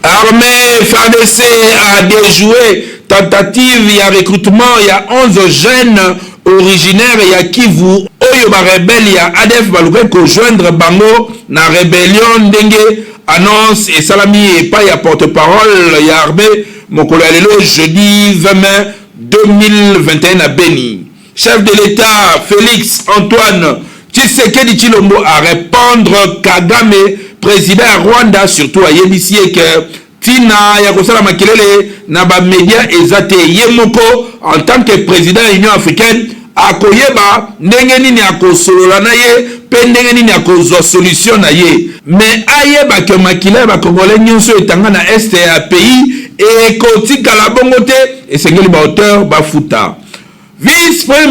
Armée FARDC a déjoué tentative, il y a recrutement, il y a 11 jeunes originaires, il y a Kivu, Oyo ba rebelle, il y a ADF baluka rejoindre Bango na rébellion ndenge annonce et salami et pas il y a porte-parole, il y a armée mokolo alelo jeudi 20 mai 2021 à Beni. Chef de l'État Félix Antoine Tshisekedi Tshilombo à répondre Kagame, président à Rwanda, surtout à Yebisi et que Tina Yakosala Makelele na ba média ezate Yemoko en tant que président de l'Union africaine a koyeba ndenge nini akosolola na ye pe ndenge nini akozwa solution na ye mais ayeba que makila ba congolais nyonso etanga na este ya pays et kotika la bongote et sengeli ba auteur ba futa vice-premier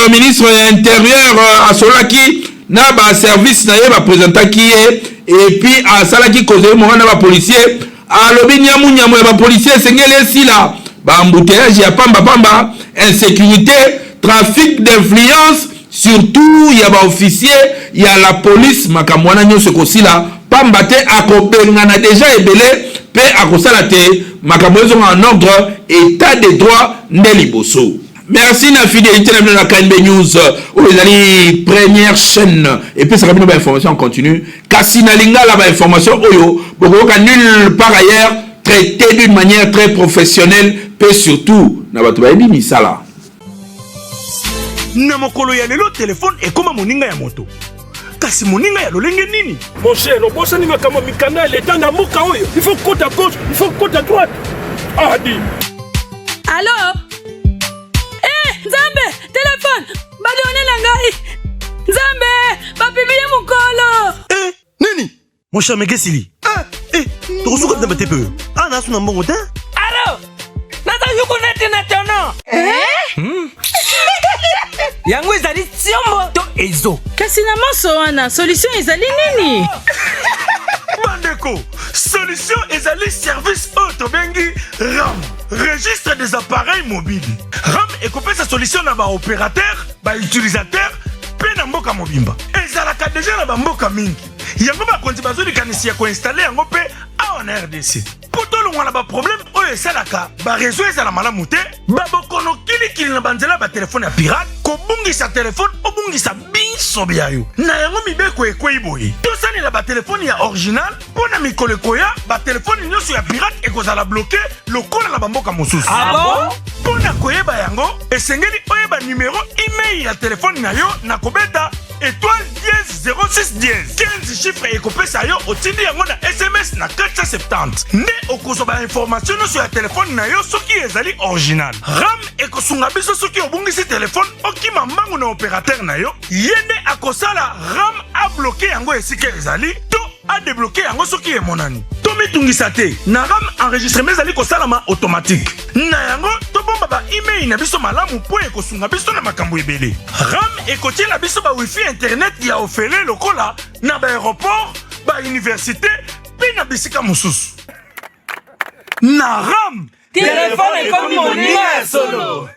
ministre intérieur a solaki na ba service na ye ba présentaki ye et puis a salaki kozeli mo na ba policier a lobi nyamu ya ba policier sengeli sila ba embouteillage ya pamba insécurité, trafic d'influence, surtout il y a ba officier, il y a la police makamwana nyonso kosila pambate akobengana déjà ebele pe akosala te makamwezo en ordre état de droit ndeliboso. Merci na fidélité na la KNB News où les amis première chaîne et puis ça va bien information en continu kasi na linga la information oyo bokoka nulle part ailleurs traité d'une manière très professionnelle pe surtout na bato ba ebi misala na mokolo ya lelo téléphone ekoma moninga ya moto kasi moninga ya lolenge nini mon cher obosani makama mikanda l'état na mboka oyo il faut côte à gauche il faut côte à droite ah di allô Nzambe, téléphone, badone la ngai. Nzambe, papibie mukolo. Nini? Mon cher Megesili. Tokusuka tamba tepe. Na suna mbongo ta? Alo. Nata yuko nete na tono. Yango ezali tiombo to ezo. Kasi na maso wana, solution ezali nini? Bandeko, solution ezali service auto bengi RAM. Registre des appareils mobiles. RAM est coupé sa solution na ba opérateur, ba utilisateur, pe na mboka mobimba. Ezalaka déjà na ba mboka mingi. Yango ba konti bazoli kanisi ya ko installer yango pe en RDC. Poto lo ngala ba problème oyo esalaka ba réseau ezala malamu te, ba bokono kili na banzela ba téléphone ya pirate, ko bungisa téléphone obungisa biso biayo. Na yango mibeko ekweyiboyi. Tosani la ba téléphone ya original, pona mikolo koya ba téléphone nyoso ya pirate ekozala bloqué lokola na ba mboka mosusu. Ah bon? Pona koyeba yango, esengeli oyeba numéro email ya téléphone na yo na kobeta étoile 10 06 10 15 chiffres ekopesa yo otindi yango na SMS na 470 nde okozoba information sur ya téléphone na yo soki ezali original. RAM ekosunga biso soki obungisi téléphone okima mbangu na opérateur na yo yende akosala RAM a bloqué yango esika ezali to a débloqué yango soki emonani to mitungisa te na RAM enregistrement ezali kosalama automatique na yango to bomba ba email na biso malamu po ekosunga biso na makambo ebele. RAM ekotiela biso ba wifi internet ya ofele lokola na ba aéroport ba université pe na bisika mosusu. Na RAM téléphone comme moninga solo.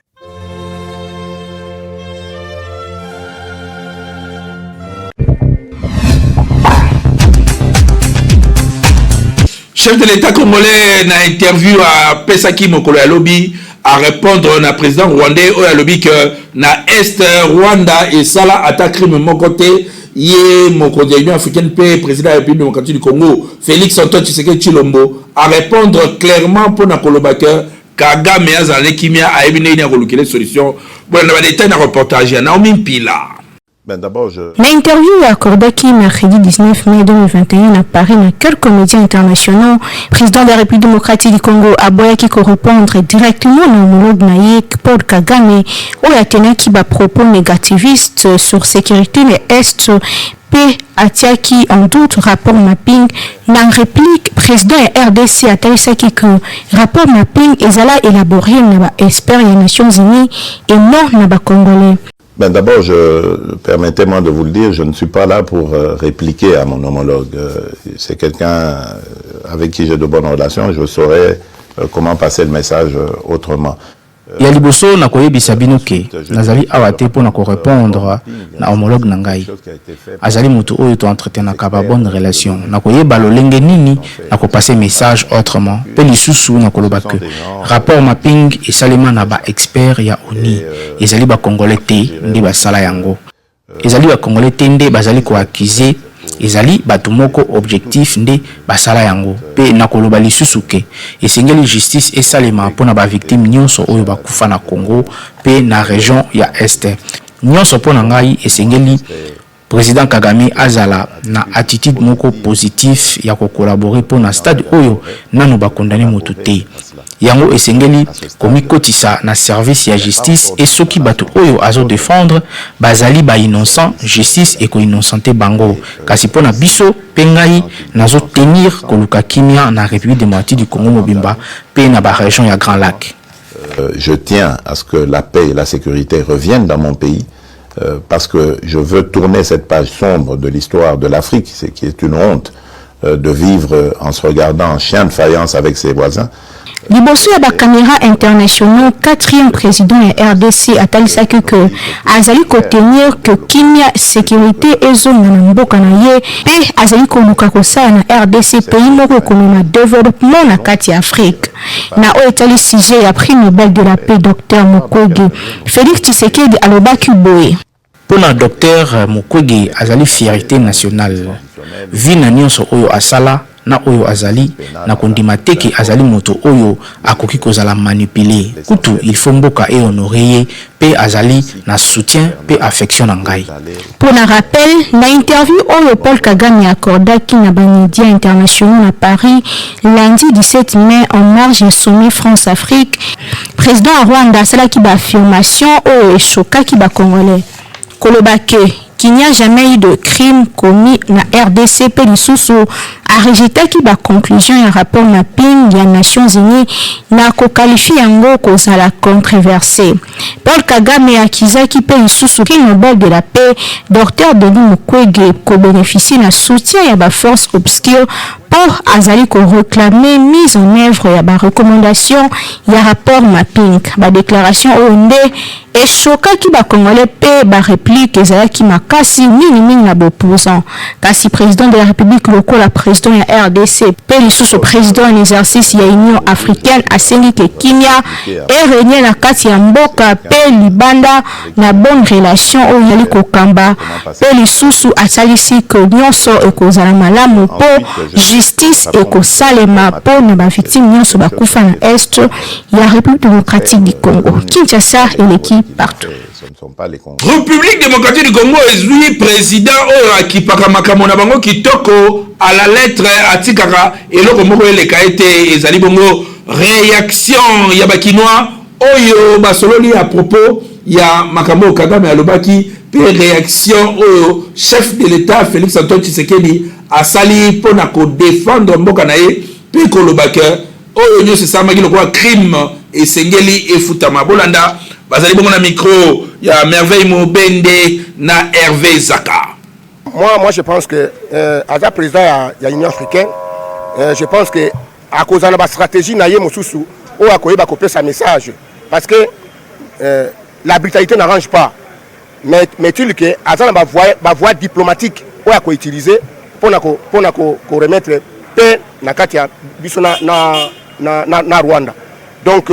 Chef de l'État congolais na interview à Pesaki Mokolo ya Lobi à répondre na président rwandais au lobby que na Est Rwanda et Sala attaque crime mon côté yé mon côté Union africaine paix président de la République démocratique du Congo Félix Antoine Tshisekedi Tshilombo à répondre clairement pour na kolobateur Kagame azale kimia a ebine ina kolukele solution bon na ba détail na reportage na Naomi Mpila. L'interview accordée mercredi 19 mai 2021 à Paris à quelques médias internationaux, président de la République démocratique du Congo Aboya qui répondre directement à l'homologue naïque Paul Kagame ou à tenir qui va propos négativistes sur sécurité de l'Est P. Atiaki en doute rapport mapping dans réplique président et RDC a taïsaki que rapport mapping est élaboré dans l'expert des Nations Unies et non dans les Congolais. Ben d'abord, permettez-moi de vous le dire, je ne suis pas là pour répliquer à mon homologue. C'est quelqu'un avec qui j'ai de bonnes relations, je saurais comment passer le message autrement. Ya liboso na koyebisa bino ke nazali awa te mpo na korépondre na homologue na ngai azali moto oyo toentretenaka ba bonne relation na koyeba lolenge nini na kopase message autrement mpe lisusu na koloba ke rapport mapping esalema na ba expert ya ONU ezali ba congolais te nde basala yango ezali ba congolais te nde bazali koaccuse ezali bato moko objectif nde basala yango pe na koloba lisusu ke esengeli justice esalema mpona ba victime nyonso oyo bakufa na Congo pe na région ya Este nyonso mpona ngai esengeli président Kagame azala na attitude moko positif ya kokolaborer mpona stade oyo nanu bakondane motu te yango esengeli komikotisa na service ya justice et soki bato oyo azo défendre bazali ba innocent justice et ko innocente bango kasi pona biso pengai nazo tenir koluka kimia na République démocratique du Congo mobimba pe na ba région ya Grand Lac. Je tiens à ce que la paix et la sécurité reviennent dans mon pays parce que je veux tourner cette page sombre de l'histoire de l'Afrique, c'est qui est une honte de vivre en se regardant en chien de faïence avec ses voisins. Liboso ya ba caméra internationaux, 4e président ya RDC atalisaki que azali kotenir que kimia sécurité ezonga na mboka na ye pe azali koluka kosala na RDC pays moko komema développement na kati ya Afrique. Na o etali sujet ya prix Nobel de la paix Dr Mukwege. Félix Tshisekedi alobaki boye. Pona Dr Mukwege azali fierté nationale. Vina nyonso oyo asala na oyo azali na kondima teke azali moto oyo akoki kozala manipuler kutu il faut mboka et honorer pe azali na soutien pe affection na ngai. Pour un rappel, na interview oyo Paul Kagame accordaki na médias internationaux à Paris lundi 17 mai en marge du sommet France-Afrique, président Rwanda salaki ba affirmation oyo eshokaki ba Congolais. Kolobake qu'il n'y a jamais eu de crime commis na RDC pe lisusu a rejeté qui ba conclusion un rapport mapping des Nations Unies na ko qualifié yango kozala controversé. Paul Kagame akizaki pe lisusu ki Nobel de la paix Dr Denis Mukwege ko bénéficier na soutien ya ba force obscure pour azali ko réclamer mise en œuvre ya ba recommandation ya rapport mapping ba déclaration onde et choka ki ba congolais pe ba réplique ezalaki makasi mingi na bopposant kasi président de la République loko la président ya RDC pe lisusu président en exercice ya Union africaine asengi ke kimia et régner na kati ya mboka pe libanda na bonne relation oyo yali kokamba pe lisusu asalisi ke nyonso ekozala malamu po justice ekosalema po na ba victime nyonso bakufa na est ya République démocratique du Congo. Kinshasa et l'équipe partout. République démocratique du Congo ezui président oyo akipaka makambo na bango kitoko à la lettre atikaka eloko moko eleka ete ezali bongo réaction ya bakinois oyo basololi à propos ya makambo Kagame alobaki pe réaction oyo chef de l'État Félix Antoine Tshisekedi asali pona ko défendre mboka na ye pe kolobaka oyo nyonso esamaki lokola crime esengeli efutama bolanda bazali bongo na micro ya Merveille Mobende na Hervé Zaka. Moi je pense que à président ya Union africaine je pense que à cause de la stratégie na ye mosusu o akoyeba ko pesa message parce que la brutalité n'arrange pas mais tu le que azana ba voie diplomatique o ako utiliser pour remettre paix na kati ya biso na Rwanda. Donc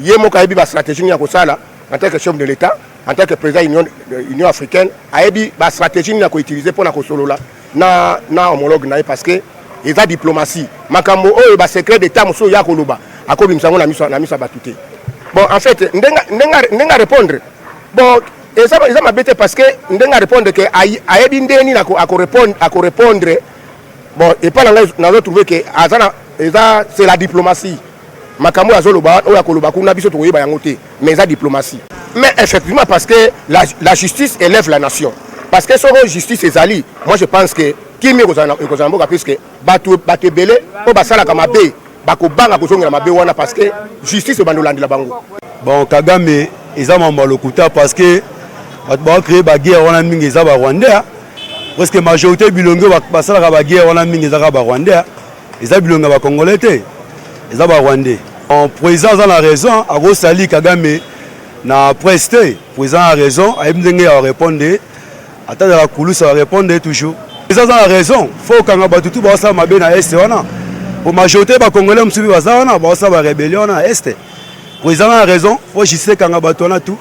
yé mo kayebi ba stratégie ya ko sala en tant que chef de l'État, en tant que président de l'Union africaine, ayebi ba stratégie ya ko utiliser pour na ko solo na homologue na parce que ils a diplomatie. Makambo oyo ba secret d'État moso ya ko loba akobi msango na miso batute. Bon en fait ndenga répondre. Bon et ça m'a bête parce que ndenga répondre que ayebi ndeni na ko répondre. Bon et pas na trouver que azana c'est la diplomatie. Makambo azoloba oya koloba kuna biso toyeba yango te mais la diplomatie. Mais effectivement parce que la justice élève la nation. Parce que sur justice ezali, moi je pense que kimi kozamboka puisque batu belé o basala kama be bakobanga kozongela mabe wana parce que justice bandolandela bango. Bon Kagame eza mamba lokuta parce que ba créer ba guerre wana mingi eza ba Rwandais parce que majorité bilongo ba sala ba guerre wana mingi eza ba Rwandais eza bilongo ba Congolais te eza ba Rwandais. En président a la raison a go sali Kagame na preste président a raison a ndenge ya répondre attendre la coulisse va répondre toujours. Président a raison faut kanga batutu ba sala mabe na est wana pour majorité ba Congolais msubi ba wana ba sala ba rébellion na est. Président a raison faut juste kanga batona tout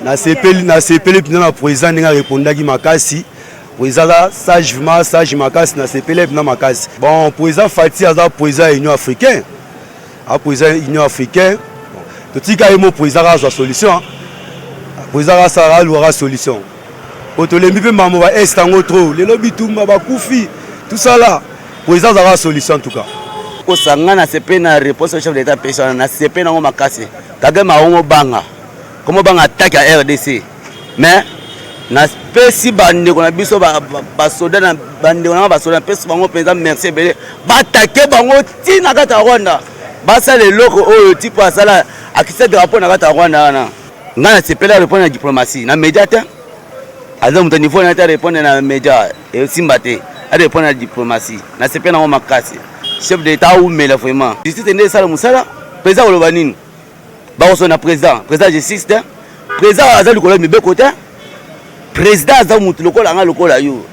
na CPL pina na président ninga répondaki makasi président sagement sage makasi na CPL pina makasi bon président Fati aza président Union africaine a président Union africaine tout tika emo président a sa solution président a sa aura solution otolembi pe mambo ba est ngo trop le lobby tumba ba kufi tout ça là président a la solution en tout cas ko sanga na CPL na réponse au chef d'état personne na CPL na ngo makasi Kagame aongo banga comment banga attaque à RDC mais na pesi bande ko na biso ba soda na bande na ba soda pesi bango président merci belé ba attaquer bango tina kata Rwanda ba sa le loko oyo tipo asala akisa drapeau na kata Rwanda na ngana CPL répondre na diplomatie na médiateur aza muta niveau na répondre na média et simbate a répondre na diplomatie na CPL na makasi chef d'état ou mais vraiment justice ndé sala musala président olobanini ba so na président justice président aza likolo mibeko te président aza mutu lokola nga lokola yo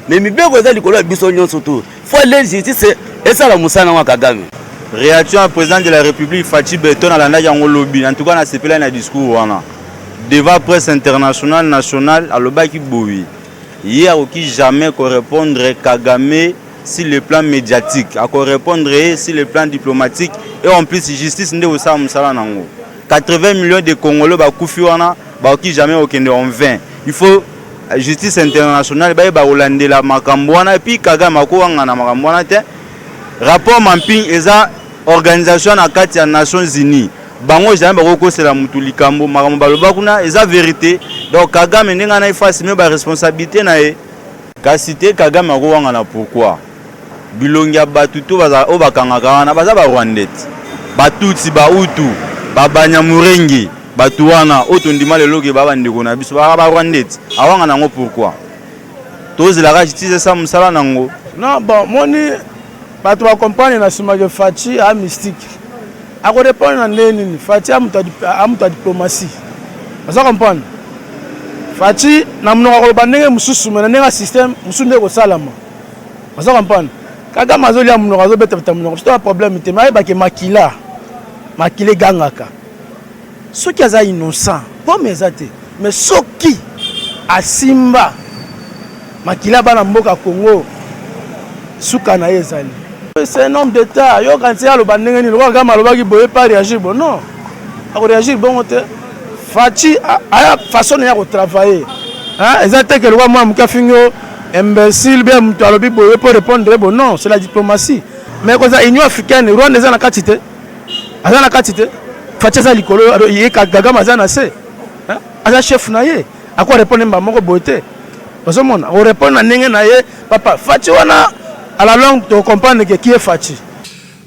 mais mibeko aza likolo biso nyonso to faut la justice et ça la musana wa Kagame. Réaction au président de la République Fati Beton à la yango lobby en tout cas na CPL na discours wana devant presse internationale nationale à lobaki boui hier qui jamais ko répondre Kagame sur le plan médiatique à ko répondre sur le plan diplomatique et en plus justice ndé osa musala nango 80 millions de Congolais ba kufi wana ba qui jamais okende en vain il faut justice internationale ba holandela makambo wana et puis Kagame ko wanga na makambo wana te rapport mapping eza organisation na kati ya Nations Unies bango jamais ba ko sela mutu likambo makambo baloba kuna eza vérité donc Kagame ndenga na ifasi me ba responsabilité na e kasi te Kagame ko wanga na pourquoi bilongia batutu baza o bakangaka wana baza ba Rwandais batutsi ba utu babanya murengi batu wana otondima lelo ke baba ndeko na biso ba Rwandais awanga nango pourquoi tozi la justice ça musala nango non bon moni batu ba comprendre na sima de Fati a mystique a ko répondre na neni Fati a muta diplomatie ça comprendre Fati na mnoko ko bandenge mususu na nenga système musunde ko salama ça comprendre Kagame azoli ya mnoko azobeta mnoko c'est un problème te mai ba ke makile gangaka soki aza innocent po mezate mais soki asimba makila bana mboka Congo suka na ezali c'est un homme d'état yo quand ya lo bandenge ni lo Kagame alobaki boye pas réagir bon non a réagir bon te Fati a façon ya ko travailler hein ezate que lo moi mukafingo imbécile bien mutu alobi boye pour répondre bon non c'est la diplomatie mais quand ça Union africaine Rwanda eza na katite azana katite Fati za likolo ye Kagame azana se hein aza chef na ye akwa répondre mba moko bote bazomona o répondre na ndenge na ye papa Fati wana à la longue to comprendre que qui est Fati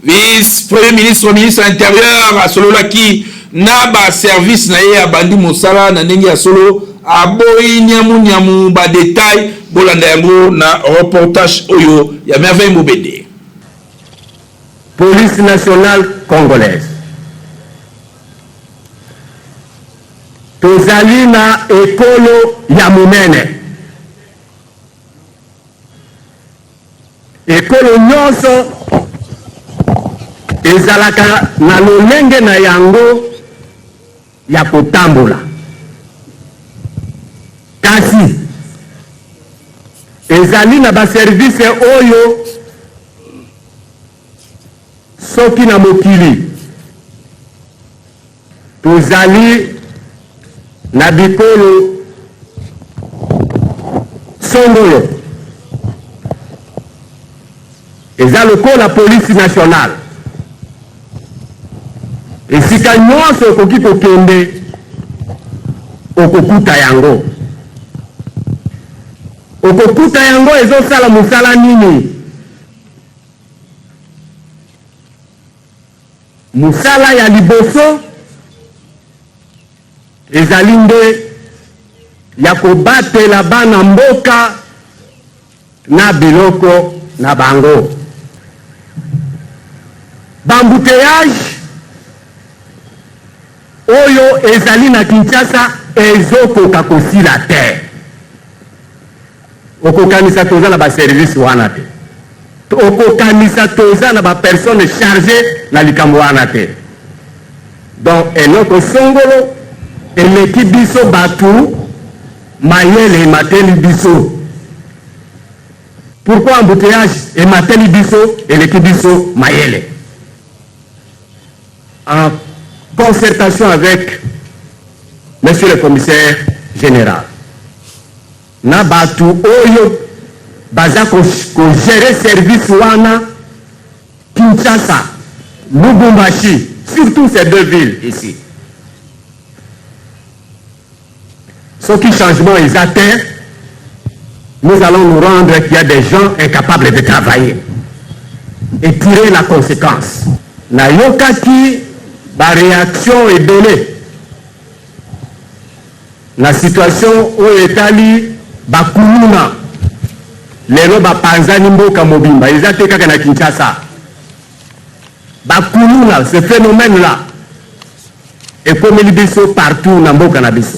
vice-premier ministre ministre intérieur asolola ki na ba service na ye abandi mosala na ndenge ya solo aboyi nyamu ba détail bolanda yango na reportage oyo ya Merveille Mobende. Police nationale congolaise tozali na ekolo ya monene ekolo nyonso ezalaka na lolenge na yango ya kotambola kasi ezali na baservice oyo soki na mokili tozali na bikolo songolo eza lokola police nationale esika nyonso okoki kokende okokuta yango ezosala mosala nini mosala ya liboso ezali nde ya kobatela bana mboka na biloko na bango. Bambouteillage oyo ezali na Kinshasa ezokoka kosila te. Okokanisa toza na ba service wana te. Okokanisa toza na ba personne chargée na likambo wana te. Donc eloko songolo eleki biso batu mayele mateli biso. Pourquoi embouteillage et mateli biso eleki biso mayele? En concertation avec monsieur le commissaire général, na batu oyo baza ko gérer service wana Kinshasa, Lubumbashi, surtout ces deux villes ici. Ce qui changement ils atteignent, nous allons nous rendre qu'il y a des gens incapables de travailler et tirer la conséquence. Na yokaki ba réaction est donnée. La situation où etali bakuluna lelo bapanzani mboka mobimba ezate kaka na Kinshasa. Bakuluna ce phénomène là et comme il biso partout na mboka na biso.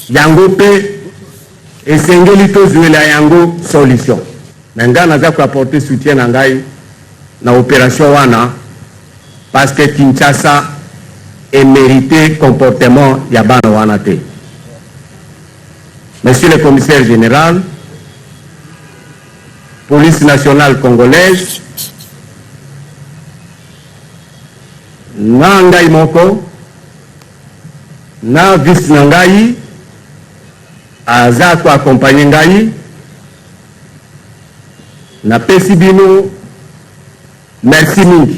Yango pe esengeli tozuela yango solution. Nanga naza ko apporter soutien na ngai na opération wana parce que Kinshasa est mérité comportement yabana wana te. Monsieur le commissaire général, police nationale congolaise, na ngai moko, na vice na ngai, aza ko accompagner ngai, na pesi bino, merci mingi.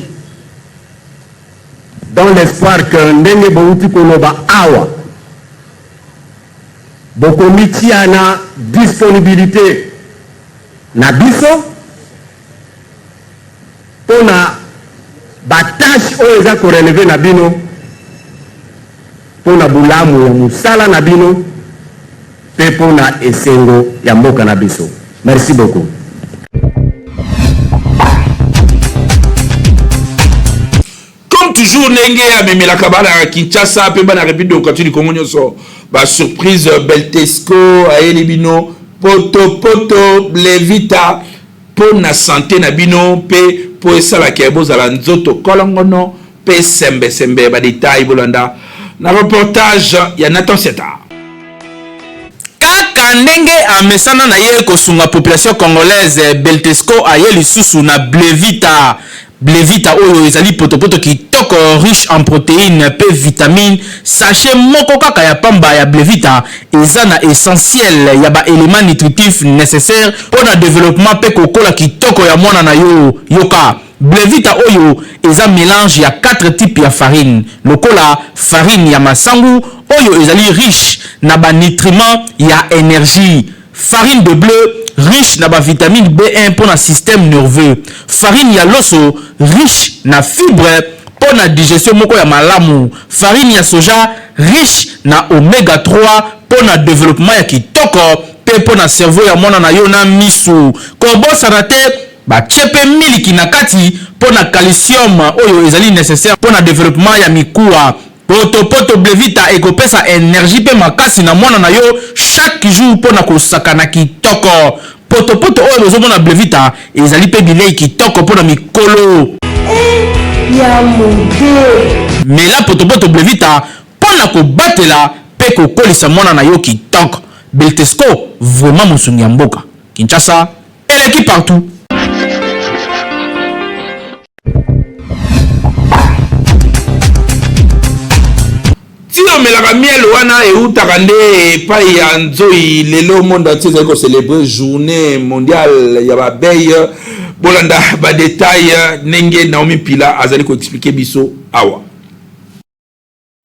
Dans l'espoir que ndenge bouti koloba awa, bokomiti ana disponibilité na biso pona batache oyo eza koreleve na bino pona bulamu ya musala na bino pe pona esengo ya mboka na biso. Merci beaucoup. Comme toujours ndenge ya memela kabala ya Kinshasa pe bana République démocratique du Congo nyoso ba surprise Beltesco ayeli bino poto Blevita pour na santé na bino pe pour esala ke bozala nzoto kolongono pe sembe ba détail bolanda na reportage ya Nathan Seta. Kaka ndenge amesana na ye kosunga population congolaise Beltesco ayeli susu na Blevita oyo ezali potopoto kitoko riche en protéines pe vitamines. Sachet moko kaka ya pamba ya Blevita eza na essentiel ya ba éléments nutritifs nécessaires pour le développement pe kokola kitoko ya mwana na yo yoka. Blevita oyo eza mélange ya 4 types ya farine. Lokola farine ya masangu oyo ezali riche na ba nutriments ya énergie. Farine de bleu riche na ba vitamine B1 pour le système nerveux. Farine ya loso riche na fibre pour la digestion moko ya malamu. Farine ya soja riche na oméga 3 pour le développement ya kitoko pe pour na cerveau ya mwana na yo na misu. Kobosa na te ba chepe miliki na kati pour na calcium oyo ezali nécessaire pour le développement ya mikuwa. Poto Blevita ekopesa énergie pe makasi na mwana na yo chaque jour pour na kosaka na kitoko. Poto oyo bozomona Blevita ezali pe bilei kitoko pour na mikolo. Ya monde. Mais là poto Blevita pour na kobatela pe kokolisa mwana na yo kitoko. Beltesco vraiment mosungi ya mboka. Kinshasa eleki partout. Tio melaka miel wana eutaka nde epai ya nzoi lelo monde entier ezali kocélébrer journée mondiale ya babeille bolanda badetail ndenge Naomi Pila azali koexplike biso awa.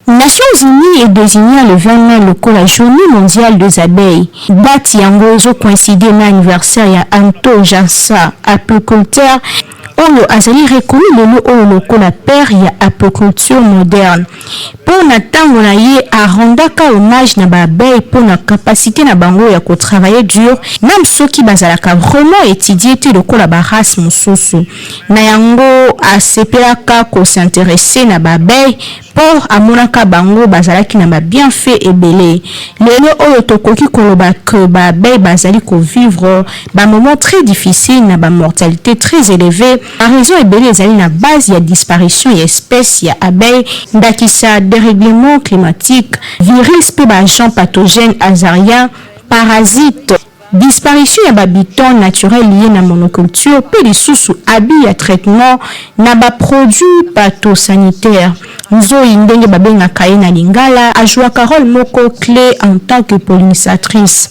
Nations Unies est désigné le 20 mai le la journée mondiale des abeilles. Date yango zo coïncider na anniversaire ya Anto Jansa, apiculteur oyo azali reconnu lelo oyo lokola père ya apiculture moderne. Pour natango na ye arondaka hommage na babeille pour na capacité na bango ya ko travailler dur, même soki bazalaka vraiment étudier te lokola ba race mosusu. Na yango asepelaka ko s'intéresser na babeille pour amonaka bango bazalaki na ba bienfait ebele. Lelo oyo tokoki koloba que babeille bazali ko vivre ba moment très difficile na ba mortalité très élevée. La raison ebele ezali na base ya disparition ya espèce ya abeille ndakisa dérèglement climatique, virus pe ba agent pathogène azarien, parasite, disparition ya babiton naturel lié na monoculture pe lisusu abi ya traitement na ba produits pathosanitaires. Nzoi ndenge babengaka ye na lingala ajouaka rôle moko clé en tant que pollinisatrice.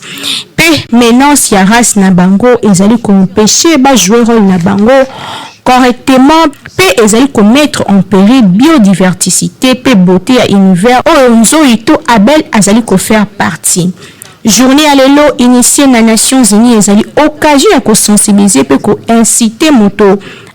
Pe menace ya race na bango ezali empêcher ba jouer rôle na bango correctement pe ezali mettre en péril biodiversité pe beauté ya univers oyo nzoi to abel azali faire partie. Journée à l'élo initiée na Nations Unies ezali occasion ya sensibiliser pe inciter moto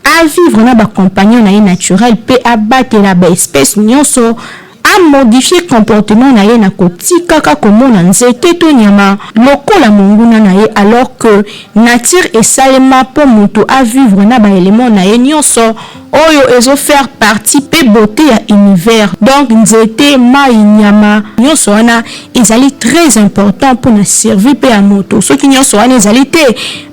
à vivre na ba compagnon na ye naturel pe abattre la ba espèce nyonso a modifier comportement na ye na kotika kaka komona nzete to nyama lokola monguna na ye alors que nature esalema po moto a vivre na ba élément na ye nyonso oyo ezo faire partie pe beauté ya univers. Donc nzete mai nyama nyonso wana ezali très important pour na servir pe a moto soki nyonso wana ezali te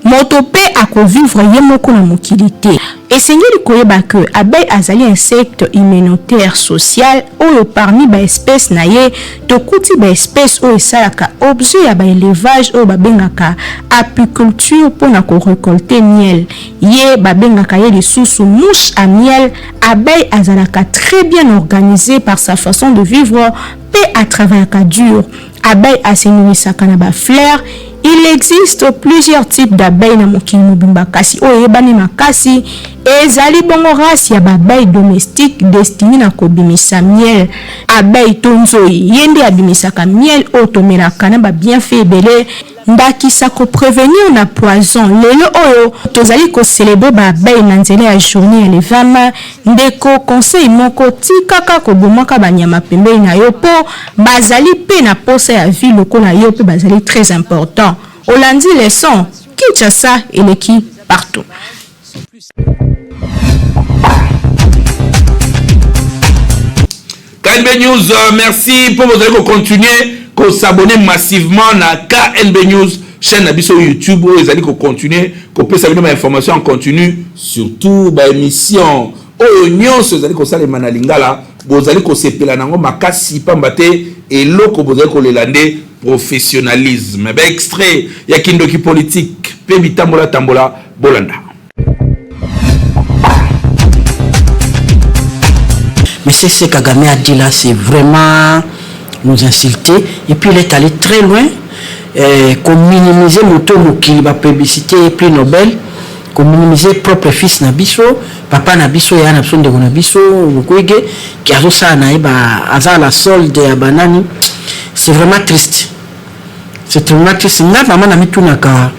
moto pe ako vivre ye moko na mokili te. Esengeli koyeba que abeille azali insecte immunitaire social oyo parmi ba espèce na ye tokuti ba espèce oyo esalaka objet ya ba élevage oyo babengaka apiculture pour na ko récolter miel. Ye babengaka ye lisusu mouche à miel. Abeille azalaka très bien organisée par sa façon de vivre pe à travailler dur. Abeille asenuisaka na ba fleurs. Il existe plusieurs types d'abeilles na mokili mobimba kasi oyo ebani makasi ezali bongo race ya babeille domestique destinée na kobimisa miel. Abeille tonzoi yende abimisaka miel oyo tomelaka na ba bienfait ebele ndakisa ko prévenir na poison. Lelo oyo tozali ko célébrer ba abeille na nzela ya journée ya levama ndeko conseil moko tikaka ko bomaka banyama pembeni na yo po bazali pe na posa ya vie lokola yo pe bazali très important. Olandi leçon Kinshasa et l'équipe partout. KNB News, merci pour vous allez continuer à s'abonner massivement à KNB News chaîne na biso YouTube où vous allez continuer à peut savoir des informations en continu surtout ba émission oignon vous allez ko sala manalingala vous allez ko sepela nango makasi pambate et loko vous allez ko lelande professionnalisme. Ben extrait ya kindoki politique pe bitambola tambola bolanda. Mais c'est ce que Kagame a dit là, c'est vraiment nous insulter. Et puis il est allé très loin, qu'on minimiser moto mokili ba publicité prix Nobel, qu'on minimiser propre fils Nabiso, papa Nabiso et Anabson de Nabiso, Mukwege, qui a ça naïba, aza la solde ya banani. C'est vraiment triste. C'est vraiment triste. Nga maman na mitunaka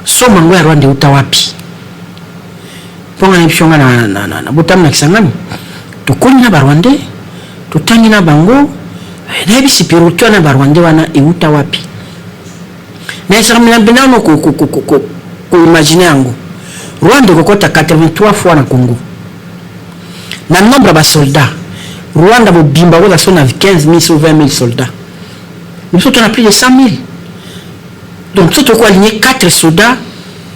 so mango ya Rwanda utawapi. Ponga nipshonga na botam na kisangani. Tukoni na Barwande, tutangi na bango, na hivi sipirutua na Barwande wana iuta wapi. Na isa kama mbinano ku imagine yangu. Rwanda kokota 83 fois na Congo. Na nombre ba soldats. Rwanda bo bimba wala sona 15 000 ou 20 000 soldats. Nous sommes à plus de 100 000. Donc tout au quoi aligner 4 soldats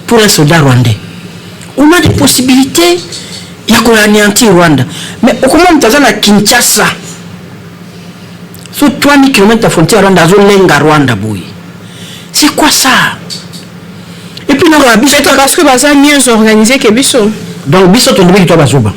pour un soldat rwandais. On a des possibilités. Il y a anéantir Rwanda. Mais comment on a Kinshasa? Sur 3000 km de frontière Rwanda, Lenga Rwanda boy. C'est quoi ça? Et puis non, c'est parce que Baza mieux organisé que Bisso. Donc Bisso ton double toi Bazoba.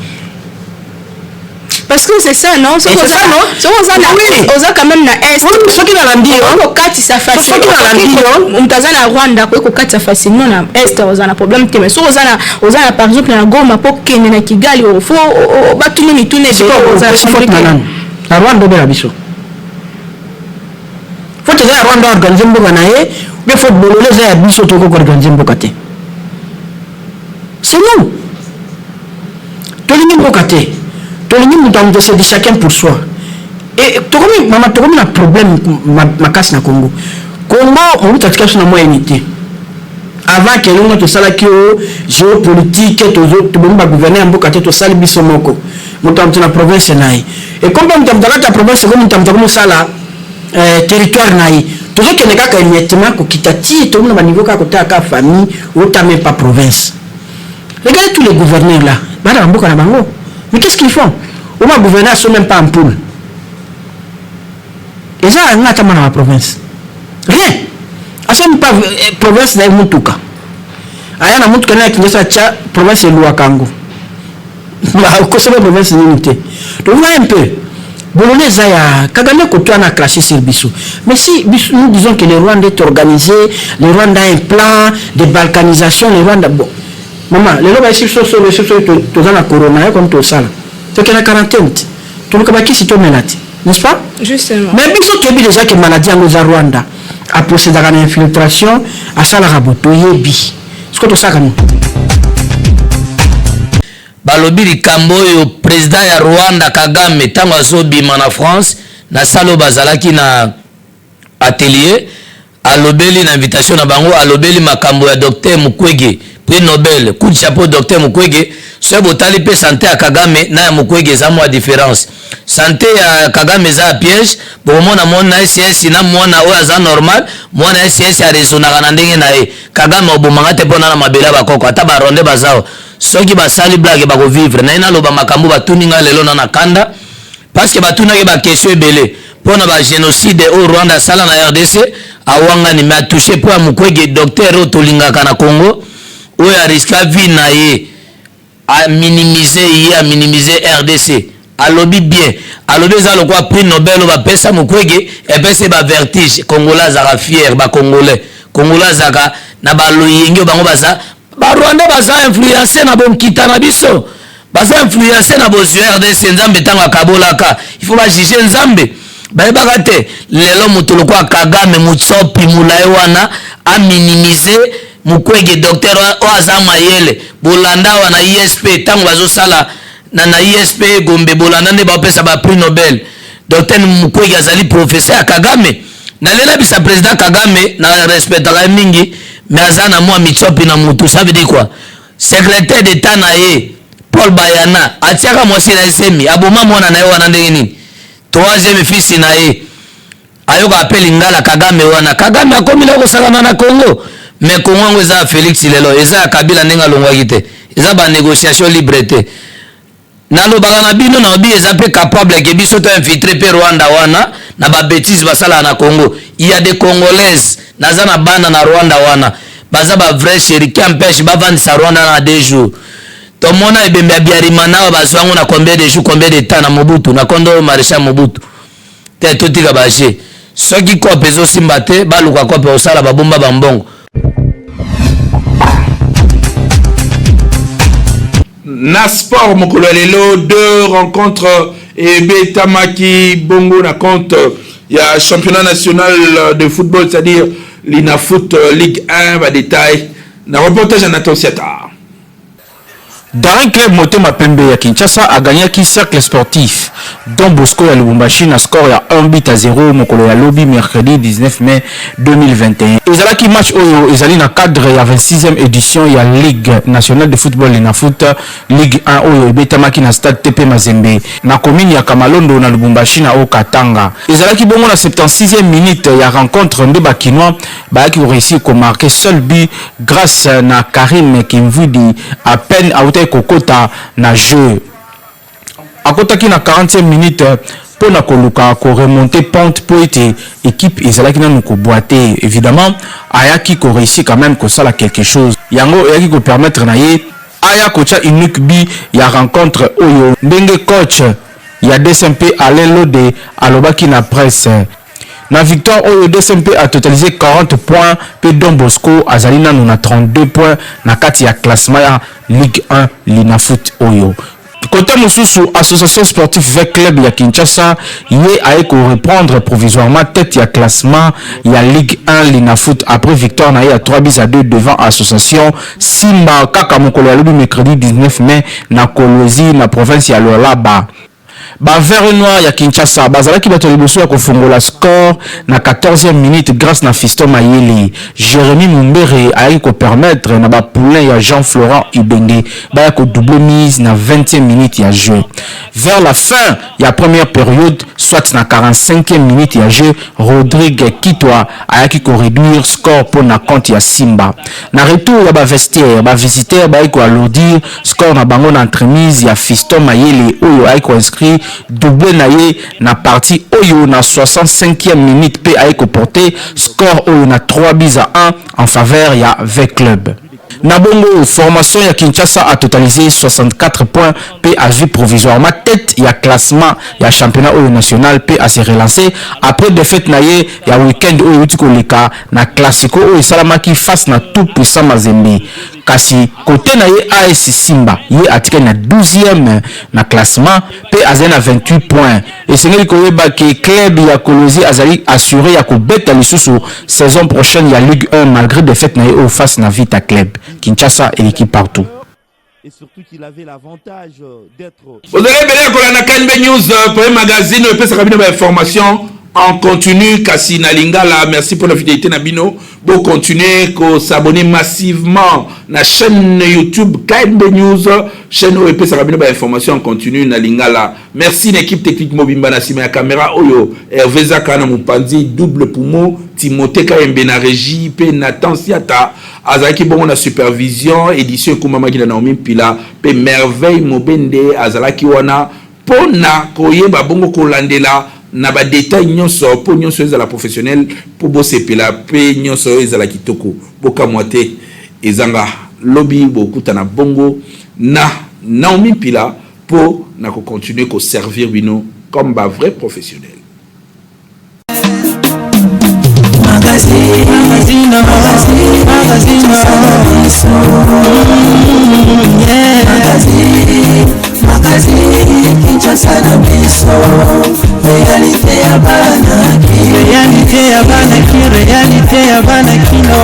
Parce que c'est ça, non? C'est ça, non? C'est ça, quand même, na Est. Ce qui va l'ambir, on va casser sa face. Ce qui va l'ambir, on t'a na Rwanda, on va casser sa face. Non, na Est, on a un problème. Mais si on a par exemple na Goma, pour Kenya, na Kigali, il faut battre ni tourner. C'est quoi? Na Rwanda, on a biso. Faut que la Rwanda organise un peu nae, mais faut bololer ça biso to ko organiser un peu kate. C'est nous. tolingi mboka te tolingi mutu c'est de chacun pour soi et tokomi mama tokomi na problème makasi na Congo on tatika sur na moya unité avant que l'on to sala ki géopolitique to bomba gouverner mboka te to sala biso moko mutu na province nayi et comme mutu na province comme mutu sala territoire nayi toujours que kaka immédiatement ko kitati to na niveau ka kota ka famille ou ta même pas province. Regardez tous les gouverneurs là bana mboka na bango mais qu'est-ce qu'ils font? Au moins gouverneurs sont même pas en poule et ça on a tellement dans la province rien asem pas province na mutuka aya na mutuka na kinesa cha province lwa kango ma ko sebe province ni unité donc voilà un peu Bolonais ya Kagame koto na craché sur biso. Mais si nous disons que le Rwanda est organisé, le Rwanda a un plan de balkanisation, le Rwanda bon. Maman, le loba ici so to za na corona comme to sala. To que la quarantaine. To le kabaki si to melati. N'est-ce pas? Justement. Mais biso to bi déjà que maladie en Rwanda a procédé à l'infiltration à sala raboto yebi. Ce que to saka nous. Balobi likambo yo président ya Rwanda Kagame tango azobima na France na salo bazalaki na atelier alobeli na invitation na bango alobeli makambo ya Dr Mukwege prix Nobel coup de chapeau Dr Mukwege so botali pe santé ya Kagame na ya Mukwege za mwa différence santé ya Kagame za piège bon mona mona SS na mona o za normal mona SS ya rezonaka na ndenge na e Kagame obomanga te pona na mabela bakoko ata baronde bazao soki basali blague bako vivre na ina loba makambo batuninga lelo na kanda parce que batunaki ba question ebele pona ba génocide au Rwanda sala na RDC awanga ni ma toucher pour Mukwege docteur otolingaka na Congo o ya risque vie na ye a minimiser RDC alobi bien alobi za lokwa prix Nobel ba pesa Mukwege et pesa ba vertige congolais za fier ba congolais zaka na ba loyenge bango baza ba Rwanda baza influencer na bon kitana biso baza influencer na bozo RDC nzambe tanga kabolaka il faut ba juger nzambe ba bakate lelo mutulu kwa Kagame mutsopi mulai wana a minimiser Mukwege docteur o azama yele bolanda wana ISP tango bazo sala na ISP Gombe bolanda ne ba pesa ba prix Nobel docteur Mukwege azali professeur Kagame na lela bisa président Kagame na respectera mingi mais azana moi mitsopi na mutu ça veut dire quoi secrétaire d'état na ye Paul Bayana atiaka moi si na semi aboma mona na ye wana ndenge nini troisième fils na ye ayoka appel ngala Kagame wana Kagame akomila ko sakana na Congo mais Congo ngo za Félix lelo eza Kabila ndenga longwaki te eza ba négociation libre te nalo bagana bino na obi eza pe capable ke biso to infiltrer pe Rwanda wana na ba bêtises basala na Congo il y a des Congolaises nazana bana na Rwanda wana baza ba vrai chéri campèche ba vendre sa Rwanda na 2 jours to mona ebembe biarima na bazwango na combien de jours combien de temps na Mobutu na kondo maréchal Mobutu te totika baje soki ko peso simbate baluka ko pe osala babomba bambongo na sport mokolo lelo deux rencontres et Betamaki Bongo na compte il y a championnat national de football c'est-à-dire l'Inafoot Ligue 1 va détail na reportage en Atosiata. Dans un club Motema Pembe ya Kinshasa a gagné qui cercle sportif Don Bosco ya Lubumbashi na score ya 1-0 mokolo ya lobi mercredi 19 mai 2021. Ezalaki match oyo ezali na cadre ya 26e édition ya Ligue nationale de football na foot Ligue 1 oyo ebetamaki na stade TP Mazembe na commune ya Kamalondo na Lubumbashi na Okatanga. Ezalaki bongo na 76e minute ya rencontre nde bakinois bayaki réussi ko marquer seul but grâce na Karim Kimvudi à peine à kokota na jeu akotaki na 40e minute pour na koluka ko remonter pente pour être équipe ezalaki na ko boiter évidemment ayaki ko réussir quand même ko sala quelque chose yango ayaki ko permettre na ye aya kocha unique bi ya rencontre oyo ndenge coach ya DSMP Alelo de alobaki na presse na victoire oyo DSMP a totalisé 40 points pe Don Bosco azalina na 32 points na kati ya classement ya Ligue 1 Linafoot oyo Côté Moussousou, association sportive VEC Club ya Kinshasa, yé a reprendre provisoirement tête ya classement ya Ligue 1 Linafoot après victoire na à 3-2 devant association Simba Kaka Mokolo ya lobi mercredi 19 mai na Kolwezi na province ya Lualaba. Ba vert noir ya Kinshasa bazalaki bato liboso ya kofungola score na 14e minute grâce na Fiston Mayele. Jérémy Mumbere a ko permettre na ba poulain ya Jean-Florent Ibenge ba ko double mise na 20e minute ya jeu. Vers la fin ya première période, soit na 45e minute ya jeu, Rodrigue Kitwa a ko réduire score pour na compte ya Simba. Na retour ya ba vestiaire, ba visiteur ba ko alourdir score na bango na entremise ya Fiston Mayele oyo a ko inscrit doublé naye na partie oyo na 65e minute pe a porté score oyo na 3-1 en faveur ya VEC Club. Nabongo formation ya Kinshasa a totalisé 64 points pe a vu provisoirement tête ya classement ya championnat oyo national pe a se relancer après défaite naye ya week-end oyo utiko leka na classico oyo salamaki face na tout puissant Mazembe. Kasi côté naye AS Simba ye atike na 12e na classement pe azali na 28 points et sengeli koyeba ke club ya Kolwezi azali assuré ya kobeta lisusu saison prochaine ya Ligue 1 malgré défaite naye au face na Vita Club. Kinshasa et l'équipe partout. Et surtout qu'il avait l'avantage d'être... Vous allez venir pour la KNB News pour un magazine peut se ramener information en continu kasi na lingala. Merci pour la fidélité Nabino. Bon continuer ko s'abonner massivement na chaîne YouTube KNB News, chaîne où peut se ramener information en continu na lingala. Merci l'équipe technique Mobimba na sima ya caméra oyo Hervé Zakana Mupanzi double poumon Timothée Kayembe na régie pe Nathan Siata azalaki bongo na supervision édition Kumama Gina Naomi Pila pe merveille Mobende azalaki wana pona koyeba bongo kolandela na ba détail nyonso po nyonso ezala professionnel po bosepela pe nyonso ezala kitoko boka moite ezanga lobby bokuta na bongo na Naomi Pila po na ko continuer ko servir bino comme ba vrai professionnel. Réalité ya bana kino